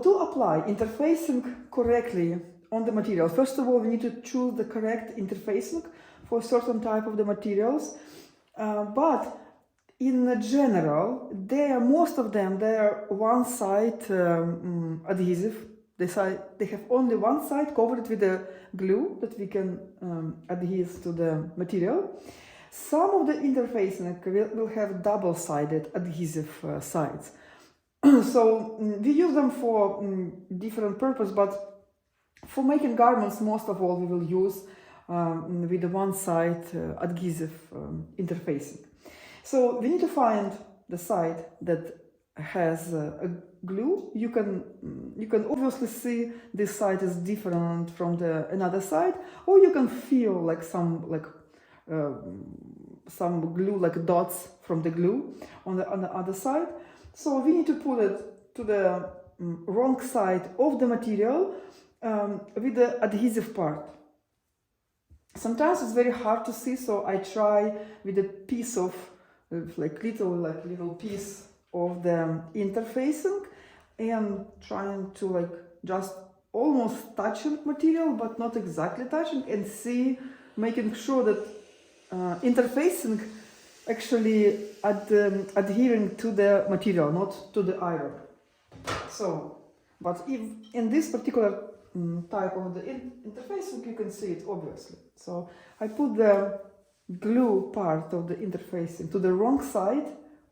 to apply interfacing correctly on the material, first of all, we need to choose the correct interfacing for a certain type of the materials. But in general, most of them, they are one-side adhesive. They have only one side covered with a glue that we can adhere to the material. Some of the interfacing will have double-sided adhesive sides. So we use them for different purpose, but for making garments, most of all, we will use with the one-side adhesive interfacing. So we need to find the side that has a glue. You can obviously see this side is different from the another side, or you can feel like some glue, like dots from the glue on the other side. So we need to put it to the wrong side of the material with the adhesive part. Sometimes it's very hard to see, so I try with a piece of little piece of the interfacing and trying to just almost touching material, but not exactly touching, and see, making sure that interfacing actually adhering to the material, not to the iron. So, but if in this particular type of the interfacing, you can see it obviously. So I put the glue part of the interfacing to the wrong side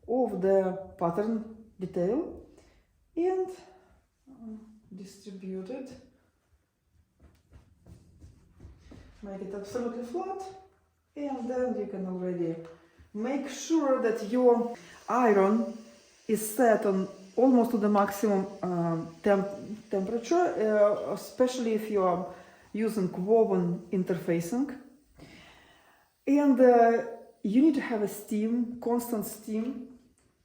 of the pattern detail and distribute it. Make it absolutely flat, and then you can already make sure that your iron is set on almost to the maximum temperature, especially if you are using woven interfacing. And you need to have a steam, constant steam,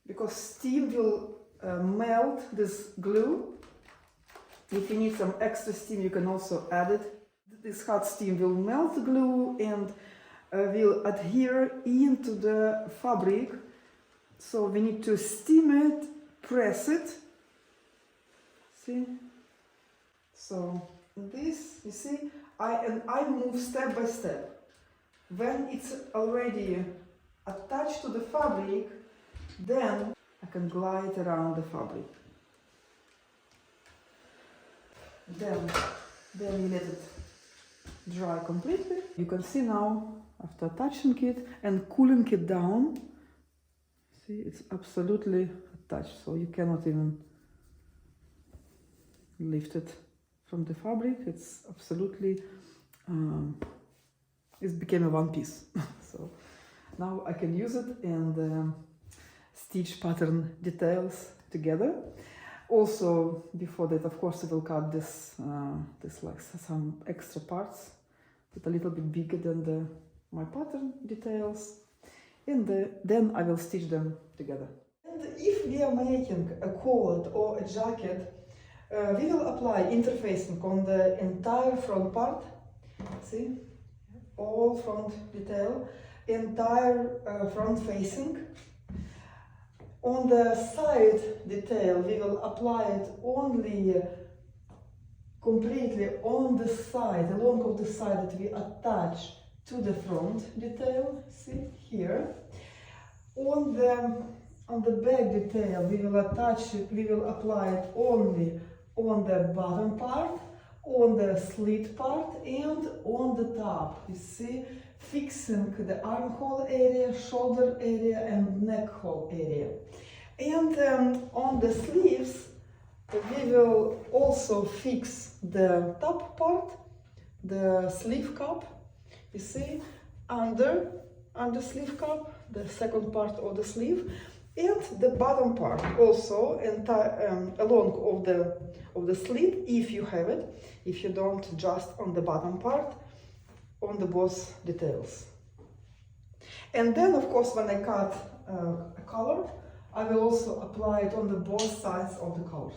because steam will melt this glue. If you need some extra steam, you can also add it. This hot steam will melt the glue and will adhere into the fabric. So we need to steam it, press it. See? So this, you see, I move step by step. When it's already attached to the fabric, then I can glide around the fabric. Then you let it dry completely. You can see now, after touching it and cooling it down, see, it's absolutely attached, so you cannot even lift it from the fabric. It's absolutely it became a one piece. So now I can use it and stitch pattern details together. Also, before that, of course, I will cut this like some extra parts that are a little bit bigger than my pattern details, and then I will stitch them together. And if we are making a coat or a jacket, we will apply interfacing on the entire front part. See, all front detail, entire front facing. On the side detail, we will apply it only completely on the side, along of the side that we attach to the front detail. See here. On the back detail, we will attach it. We will apply it only on the bottom part, on the slit part, and on the top. You see, fixing the armhole area, shoulder area, and neck hole area. And on the sleeves, we will also fix the top part, the sleeve cup. You see, under sleeve cup, the second part of the sleeve, and the bottom part also, along of the slit, if you have it. If you don't, just on the bottom part, on the both details. And then, of course, when I cut a collar, I will also apply it on the both sides of the collars.